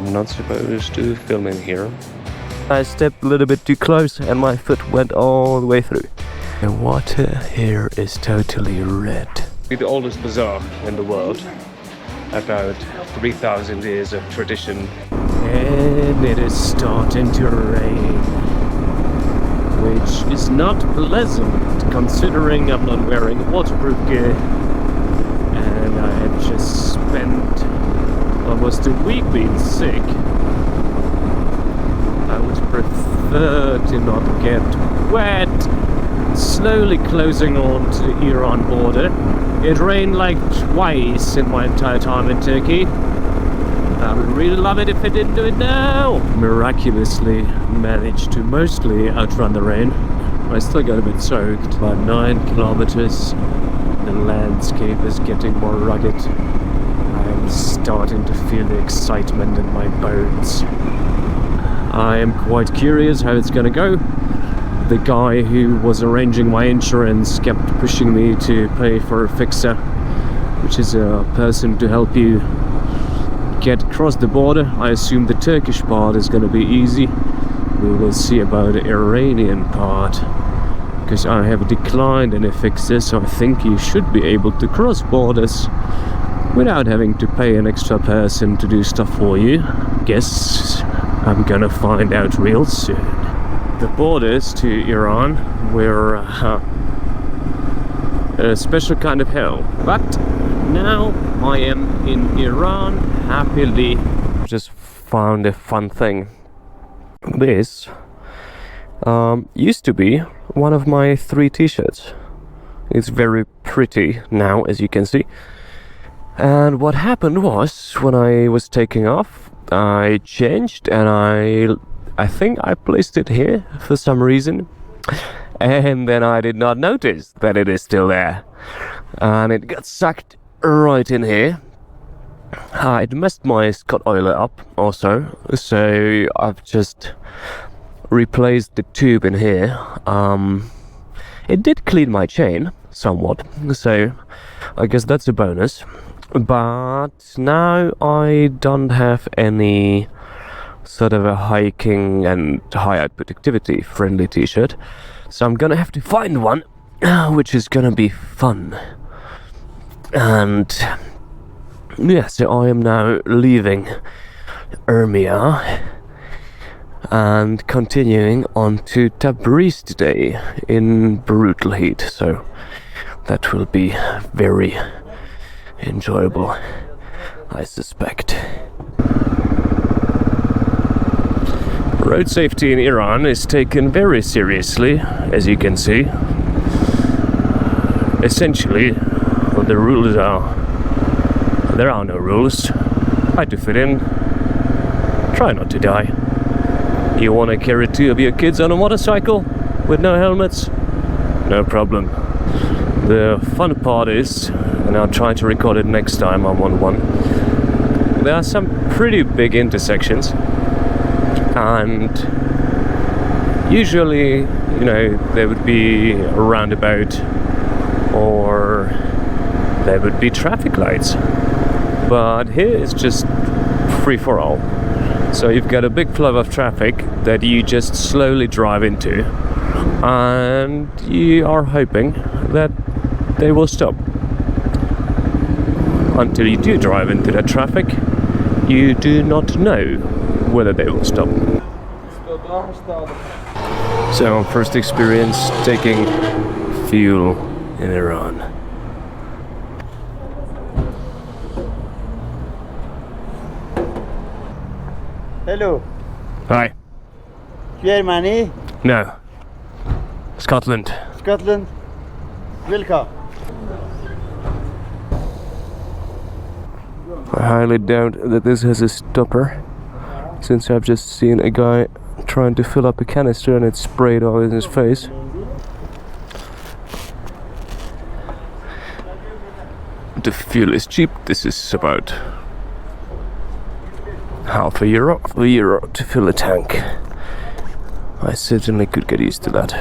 I'm not supposed to film in here. I stepped a little bit too close and my foot went all the way through. The water here is totally red. The oldest bazaar in the world. About 3,000 years of tradition. And it is starting to rain, which is not pleasant considering I'm not wearing waterproof gear and I have just spent almost a week being sick. I would prefer to not get wet. Slowly closing on to the Iran border. It rained like twice in my entire time in Turkey. I would really love it if it didn't do it now. Miraculously managed to mostly outrun the rain. I still got a bit soaked. About 9 kilometers. The landscape is getting more rugged. I'm starting to feel the excitement in my bones. I am quite curious how it's gonna go. The guy who was arranging my insurance kept pushing me to pay for a fixer, which is a person to help you get across the border. I assume the Turkish part is going to be easy. We will see about the Iranian part, because I have declined any fixes, so I think you should be able to cross borders without having to pay an extra person to do stuff for you. Guess I'm gonna find out real soon. The borders to Iran were a special kind of hell, but now I am in Iran happily. Just found a fun thing. This used to be one of my 3 t-shirts. It's very pretty now, as you can see. And what happened was, when I was taking off, I changed and I think I placed it here for some reason, and then I did not notice that it is still there, and it got sucked right in here. It messed my Scott oiler up also, so I've just replaced the tube in here. It did clean my chain somewhat, so I guess that's a bonus, but now I don't have any sort of a hiking and high output activity friendly t-shirt, so I'm gonna have to find one, which is gonna be fun. And yeah, so I am now leaving Urmia and continuing on to Tabriz today in brutal heat, so that will be very enjoyable, I suspect. Road safety in Iran is taken very seriously, as you can see. Essentially, the rules are, there are no rules. Try to fit in, try not to die. You want to carry 2 of your kids on a motorcycle with no helmets? No problem. The fun part is, and I'll try to record it next time I'm on one, there are some pretty big intersections, and usually, you know, there would be a roundabout or there would be traffic lights, but here it's just free for all. So you've got a big flow of traffic that you just slowly drive into, and you are hoping that they will stop. Until you do drive into that traffic, you do not know whether they will stop. So, first experience taking fuel in Iran. Hello. Hi. Germany? No. Scotland. Scotland? Welcome. I highly doubt that this has a stopper, since I've just seen a guy trying to fill up a canister and it sprayed all in his face. The fuel is cheap. This is about half a euro to fill a tank. I certainly could get used to that.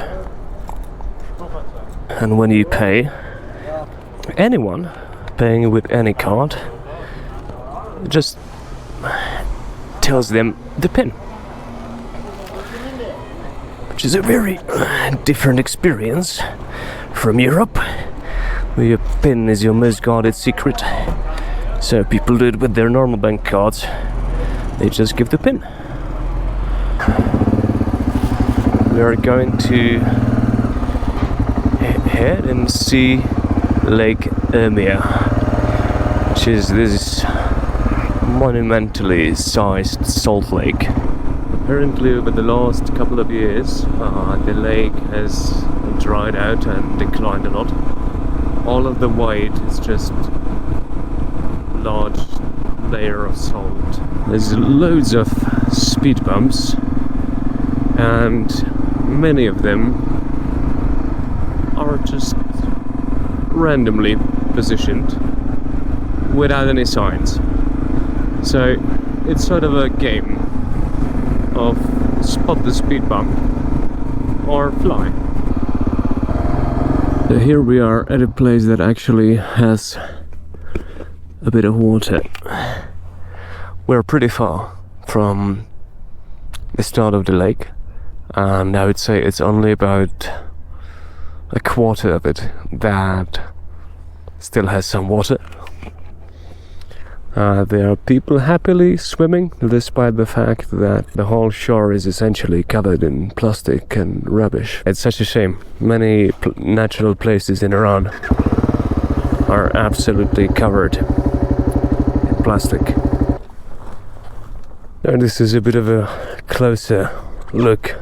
And when you pay, anyone paying with any card, just tells them the pin, which is a very different experience from Europe, where your pin is your most guarded secret. So people do it with their normal bank cards. They just give the pin. We are going to head and see Lake Urmia, which is this monumentally sized salt lake. Apparently over the last couple of years the lake has dried out and declined a lot. All of the white is just large layer of salt. There's loads of speed bumps, and many of them are just randomly positioned without any signs. So it's sort of a game of spot the speed bump or fly. So here we are at a place that actually has a bit of water. We're pretty far from the start of the lake, and I would say it's only about a quarter of it that still has some water. There are people happily swimming, despite the fact that the whole shore is essentially covered in plastic and rubbish. It's such a shame. Many natural places in Iran are absolutely covered in plastic. Now this is a bit of a closer look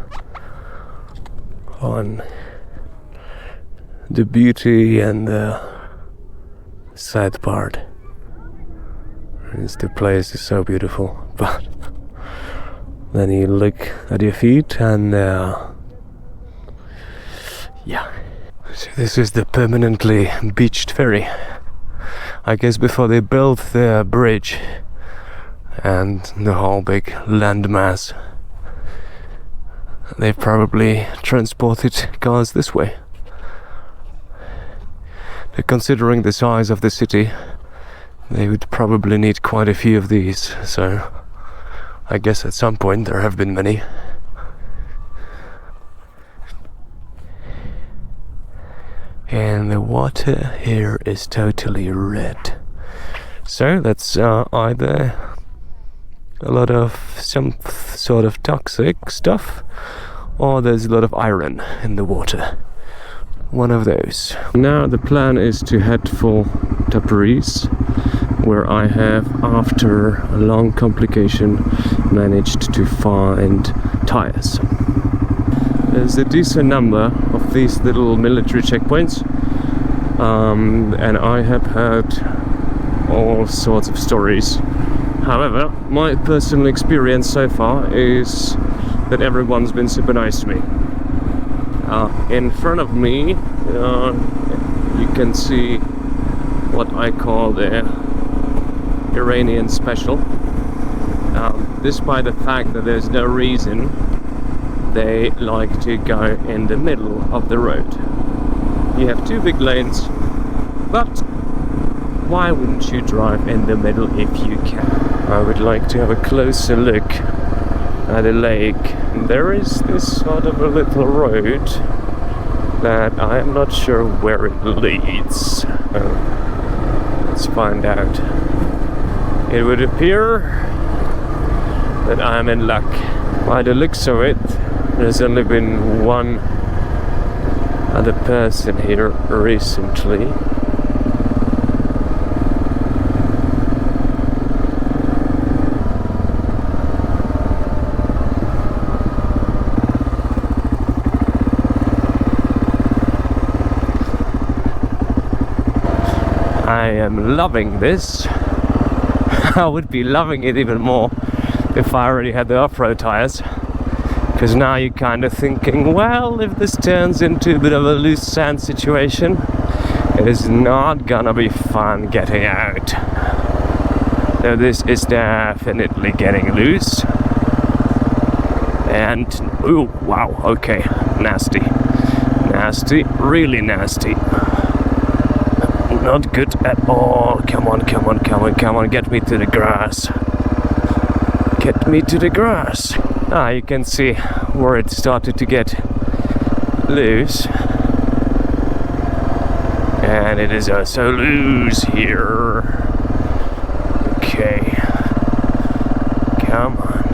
on the beauty and the sad part. The place is so beautiful, but then you look at your feet and yeah. So this is the permanently beached ferry. I guess before they built the bridge and the whole big landmass, they probably transported cars this way. Considering the size of the city, they would probably need quite a few of these, so I guess at some point there have been many. And the water here is totally red. So that's either a lot of some sort of toxic stuff, or there's a lot of iron in the water. One of those. Now the plan is to head for Tabriz, where I have, after a long complication, managed to find tires. There's a decent number of these little military checkpoints, and I have heard all sorts of stories. However, my personal experience so far is that everyone's been super nice to me. In front of me, you can see what I call the Iranian special. Despite the fact that there's no reason, they like to go in the middle of the road. You have two big lanes, but why wouldn't you drive in the middle if you can? I would like to have a closer look at the lake. There is this sort of a little road that I am not sure where it leads. Let's find out. It would appear that I'm in luck. By the looks of it, there's only been one other person here recently. I am loving this. I would be loving it even more if I already had the off-road tires, because now you're kind of thinking, well, if this turns into a bit of a loose sand situation, it is not gonna be fun getting out. So this is definitely getting loose. And ooh, wow, okay, nasty, really nasty. Not good at all. Come on, get me to the grass. get me to the grass. You can see where it started to get loose. And it is also loose here. Okay. Come on.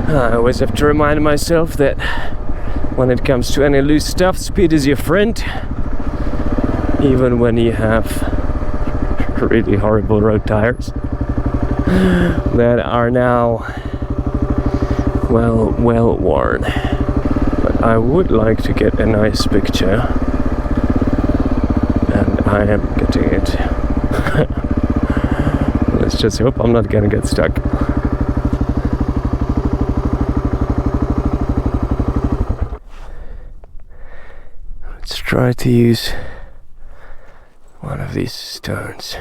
I always have to remind myself that when it comes to any loose stuff, speed is your friend. Even when you have really horrible road tires that are now well worn. But I would like to get a nice picture, and I am getting it. Let's just hope I'm not gonna get stuck. Let's try to use one of these stones.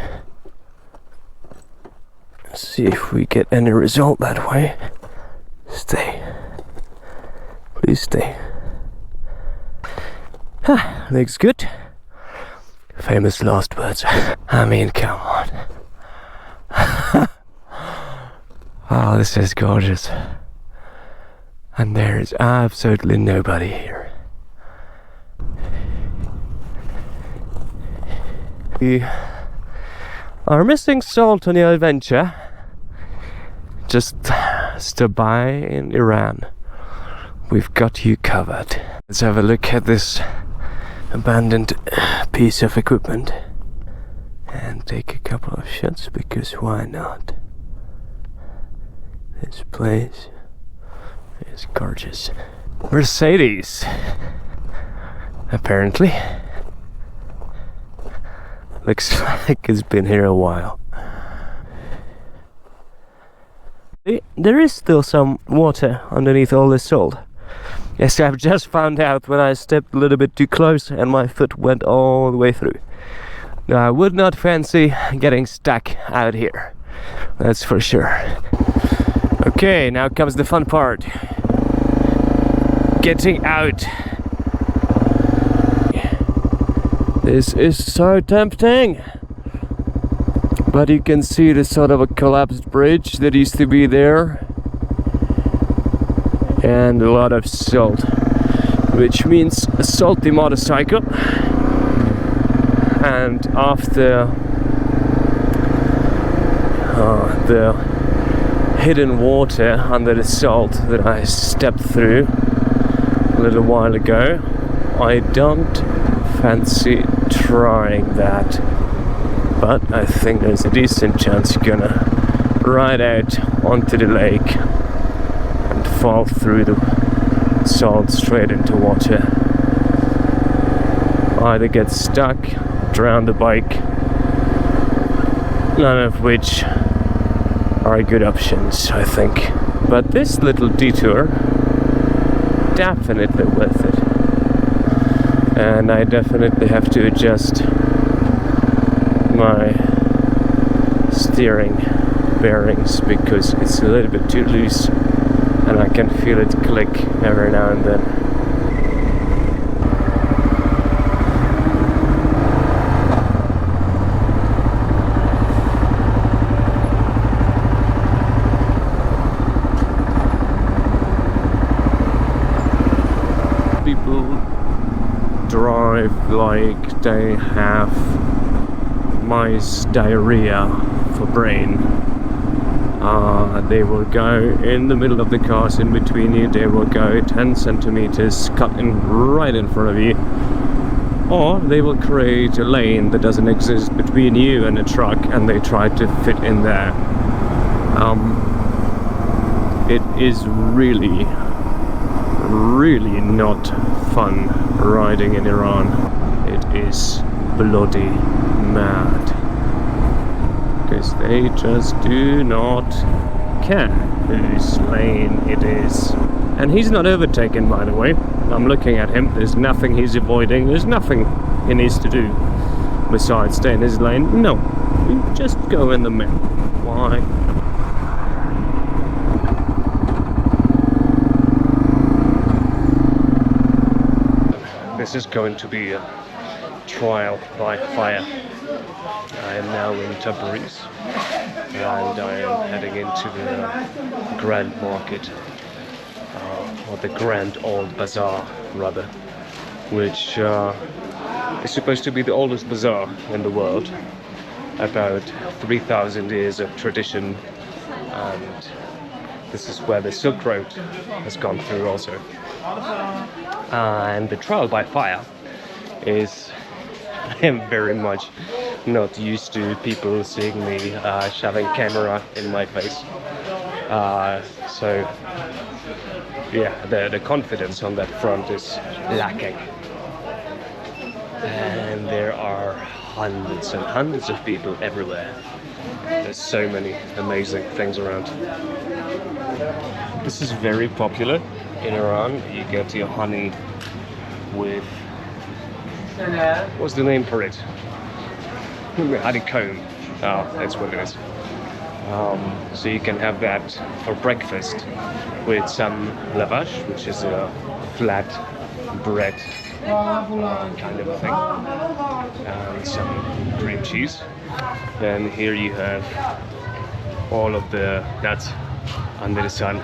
See if we get any result that way. Stay. Please stay. Looks good. Famous last words. I mean, come on. Oh, this is gorgeous. And there is absolutely nobody here. We are missing salt on your adventure. Just stop by in Iran. We've got you covered. Let's have a look at this abandoned piece of equipment and take a couple of shots, because why not? This place is gorgeous. Mercedes, apparently. Looks like it's been here a while. There is still some water underneath all this salt. Yes, I've just found out when I stepped a little bit too close and my foot went all the way through. Now, I would not fancy getting stuck out here. That's for sure. Okay, now comes the fun part. Getting out. This is so tempting. But you can see the sort of a collapsed bridge that used to be there. And a lot of salt. Which means a salty motorcycle. And after the hidden water under the salt that I stepped through a little while ago, I don't fancy trying that, but I think there's a decent chance you're gonna ride out onto the lake and fall through the salt straight into water. Either get stuck, drown the bike, none of which are good options, I think. But this little detour, definitely worth it. And I definitely have to adjust my steering bearings because it's a little bit too loose and I can feel it click every now and then. Drive like they have mice diarrhea for brain. They will go in the middle of the cars in between you, they will go 10 centimeters cutting right in front of you, or they will create a lane that doesn't exist between you and a truck and they try to fit in there. It is really not fun riding in Iran. It is bloody mad because they just do not care whose lane it is. And he's not overtaken, by the way. I'm looking at him, there's nothing he's avoiding, there's nothing he needs to do besides stay in his lane. No, you just go in the middle. Why? This is going to be a trial by fire. I am now in Tabriz. and I am heading into the Grand Market, or the Grand Old Bazaar rather, which is supposed to be the oldest bazaar in the world, about 3,000 years of tradition, and this is where the Silk Road has gone through also. And the trial by fire is, I am very much not used to people seeing me shoving camera in my face. So yeah, the confidence on that front is lacking. And there are hundreds and hundreds of people everywhere. There's so many amazing things around. This is very popular in Iran. You get your honey with, what's the name for it? Honeycomb. Oh, that's what it is. So you can have that for breakfast with some lavash, which is a flat bread kind of a thing, and some cream cheese. Then here you have all of the nuts under the sun.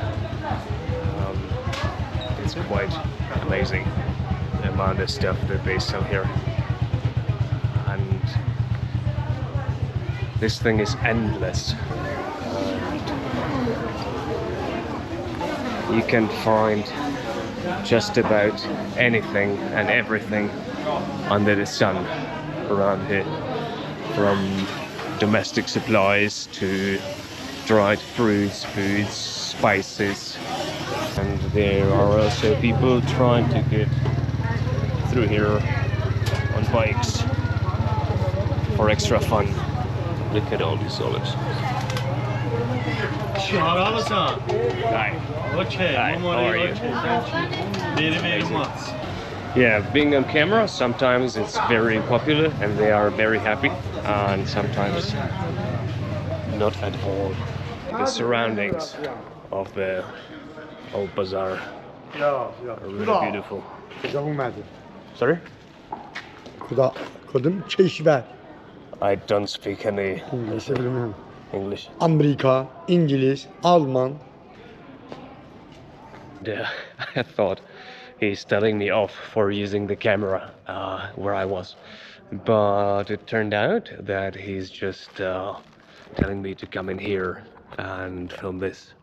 It's quite amazing the amount of stuff that they sell here, and this thing is endless. You can find just about anything and everything under the sun around here, from domestic supplies to dried fruits, foods, spices. And there are also people trying to get through here on bikes for extra fun. Look at all these olives. Hi. Okay, Hi, how are you? Very much. Yeah, being on camera, sometimes it's very popular and they are very happy, and sometimes not at all. The surroundings of the old bazaar are really beautiful. Sorry? I don't speak any English. Amerika, İngiliz, Alman. Yeah, I thought he's telling me off for using the camera where I was, but it turned out that he's just telling me to come in here and film this.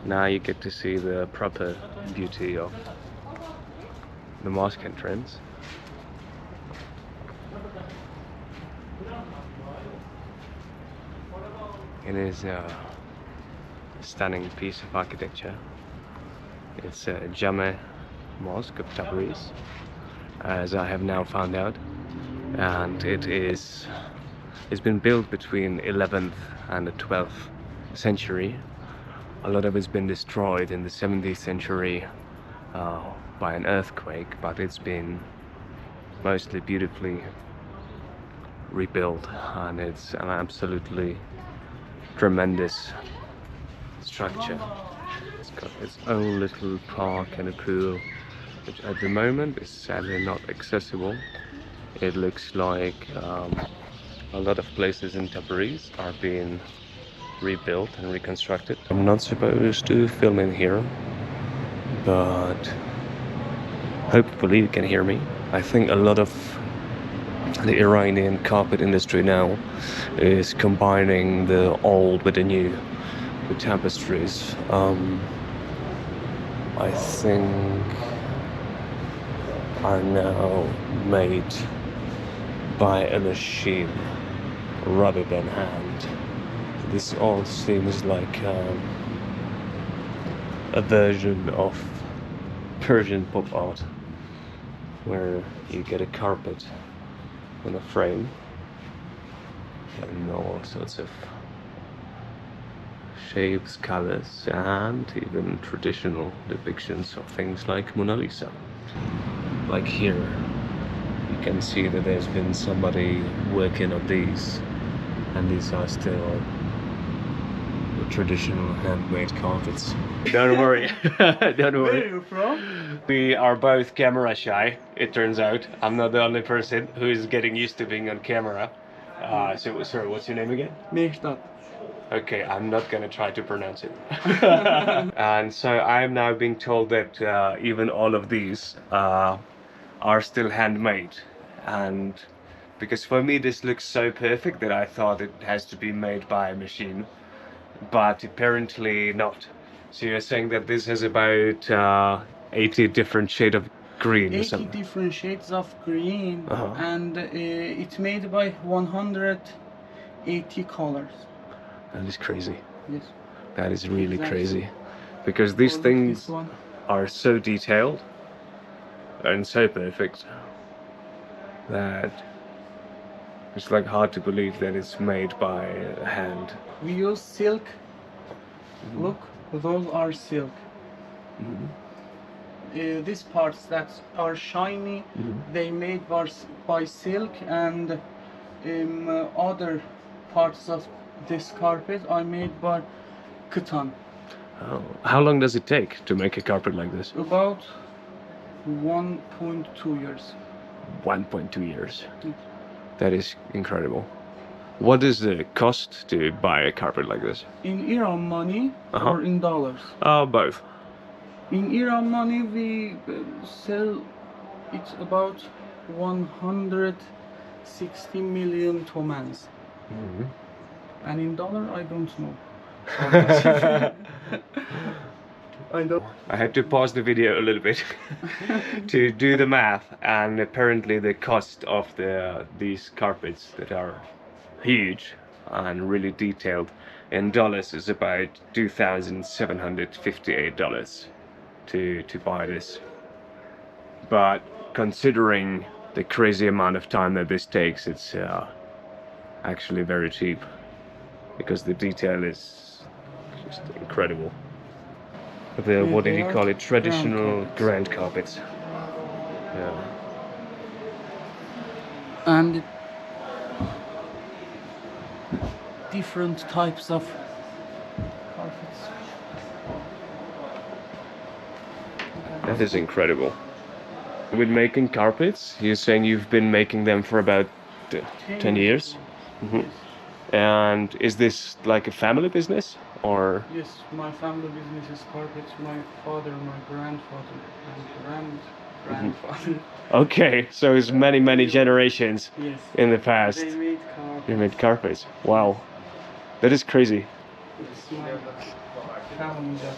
Now you get to see the proper beauty of the mosque entrance. It is a stunning piece of architecture. It's a Jame Mosque of Tabriz, as I have now found out, and it's been built between 11th and the 12th century. A lot of it's been destroyed in the 17th century by an earthquake, but it's been mostly beautifully rebuilt, and it's an absolutely tremendous structure. It's got its own little park and a pool, which at the moment is sadly not accessible. It looks like a lot of places in Tabriz are being rebuilt and reconstructed. I'm not supposed to film in here, but hopefully you can hear me. I think a lot of the Iranian carpet industry now is combining the old with the new, with tapestries. I think are now made by a machine rather than hand. This all seems like a version of Persian pop art, where you get a carpet in a frame and all sorts of shapes, colors, and even traditional depictions of things like Mona Lisa. Like here, you You can see that there's been somebody working on these, and these are still traditional handmade carpets. Don't worry, don't worry. Where are you from? We are both camera shy, it turns out. I'm not the only person who is getting used to being on camera. So, sorry, what's your name again? Mehtap. Okay, I'm not gonna try to pronounce it. And so I am now being told that even all of these are still handmade. And because for me this looks so perfect that I thought it has to be made by a machine. But apparently not. So you're saying that this has about 80 different shades of green or 80 something? different shades of green, Uh-huh. and it's made by 180 colors. That is crazy. Yes. That is really Exactly. crazy. Because these Or things this one. are so detailed and so perfect that it's like hard to believe that it's made by hand. We use silk. Look, those are silk. These parts that are shiny, they made by silk, and other parts of this carpet are made by cotton. Oh. How long does it take to make a carpet like this? About 1.2 years. 1.2 years. Yes. That is incredible. What is the cost to buy a carpet like this? In Iran money Uh-huh. or in dollars? Both. In Iran money, we sell it about 160 million tomans. And in dollar, I don't know. I don't. I had to pause the video a little bit to do the math, and apparently the cost of these carpets that are huge and really detailed in dollars is about $2,758 to buy this. But considering the crazy amount of time that this takes, it's actually very cheap because the detail is just incredible. What did They you are call it? Traditional grand grand carpets. carpets. Yeah. And different types of carpets. That is incredible. With making carpets, you're saying you've been making them for about 10 years? Yes. And is this like a family business or? Yes, my family business is carpets. My father, my grandfather, and grandfather. Okay, so it's many generations Yes. in the past. They made carpets. You made carpets. Wow. That is crazy. It's my family that.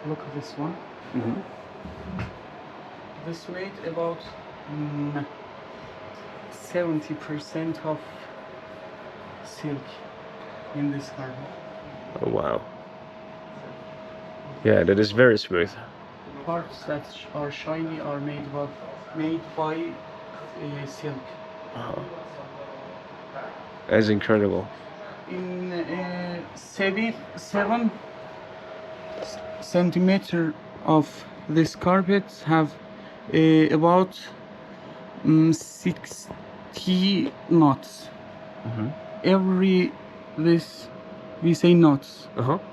Look at this one. This made about 70% of silk in this carpet. Oh, wow. Yeah, that is very smooth. Parts that are shiny are made by silk. That's incredible. In 7 centimeter of this carpet have about 60 knots. Every this we say knots.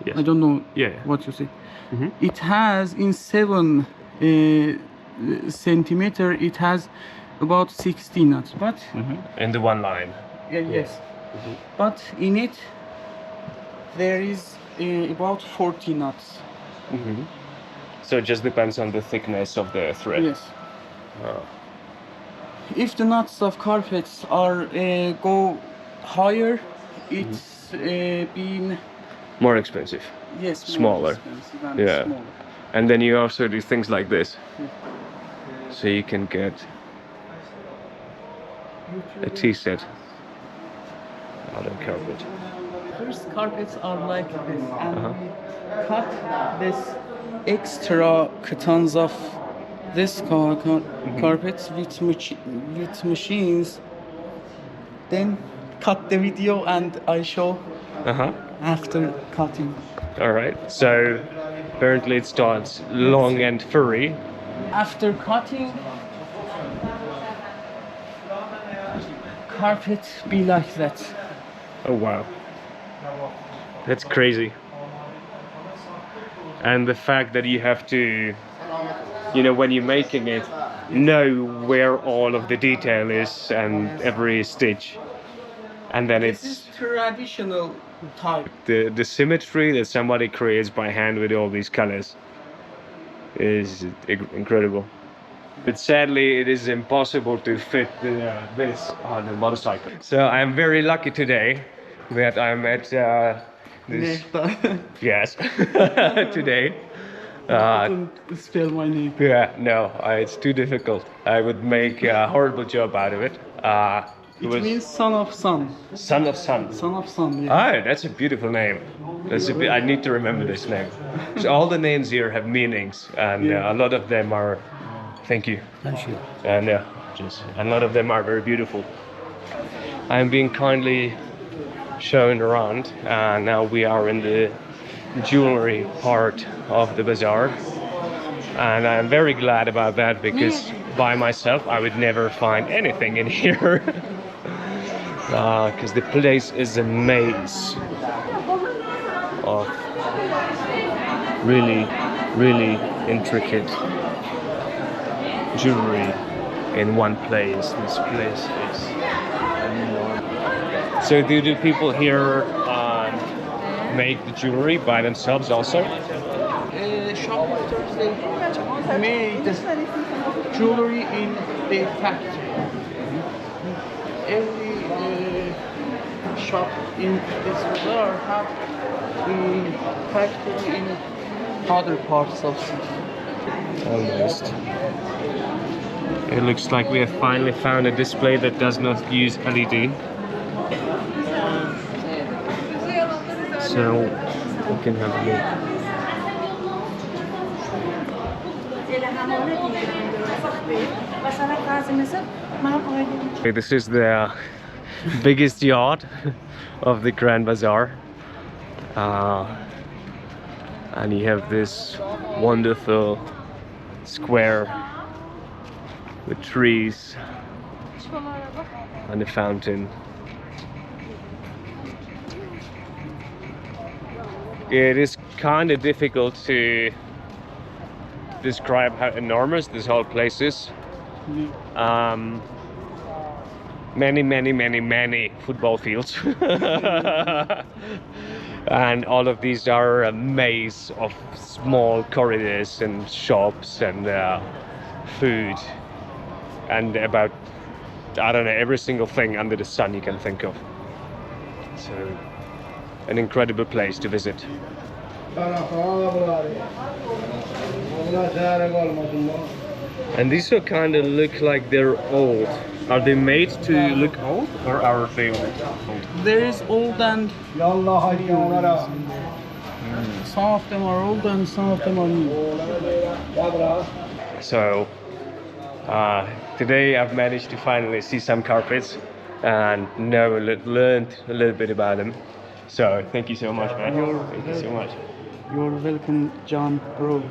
Yes. I don't know Yeah. what you say. It has in 7 centimeter. It has about 60 knots, but In the one line. yes, but in it there is about 40 knots. So it just depends on the thickness of the thread. Yes. If the knots of carpets are go higher, it's been More expensive. yes more Smaller. expensive and Yeah. smaller. And then you also do things like this. So you can get a tea set out of carpet. First carpets are like this, and we cut this extra cottons of this carpets with machines. Then cut the video and I show after cutting. Alright, so apparently it starts long and furry. After cutting, carpet be like that. Oh wow, that's crazy. And the fact that you have to, you know, when you're making it, know where all of the detail is and every stitch, and then This it's is traditional type. the symmetry that somebody creates by hand with all these colors is incredible. But sadly, it is impossible to fit this on the motorcycle. So I'm very lucky today that I'm at this. Yes, today. Don't spell my name. Yeah, no, it's too difficult. I would make a horrible job out of it. It means son of sun. Son of Sun. Son of sun, yeah. Oh, that's a beautiful name. I need to remember this name. So all the names here have meanings, and a lot of them are. Thank you. Thank you. And a lot of them are very beautiful. I'm being kindly shown around, and now we are in the jewelry part of the bazaar, and I'm very glad about that because by myself I would never find anything in here. Because the place is a maze of really, really intricate jewelry in one place. This place is enormous. So do people here make the jewelry by themselves also? Shoplifters, they made jewelry in the factory. Every shop in this bazaar have the factory in other parts of city. Almost. It looks like we have finally found a display that does not use LED. So we can have a look. This is the biggest yard of the Grand Bazaar. And you have this wonderful square with trees and a fountain. It is kind of difficult to describe how enormous this whole place is. Many football fields. And all of these are a maze of small corridors and shops and food and about, I don't know, every single thing under the sun you can think of. So an incredible place to visit. And these will kind of look like they're old. Are they made to look old or are they old? There is old and new. Some of them are old and some of them are new. So today I've managed to finally see some carpets and learned a little bit about them. So thank you so much, man. Thank you so much. You're welcome, John, bro.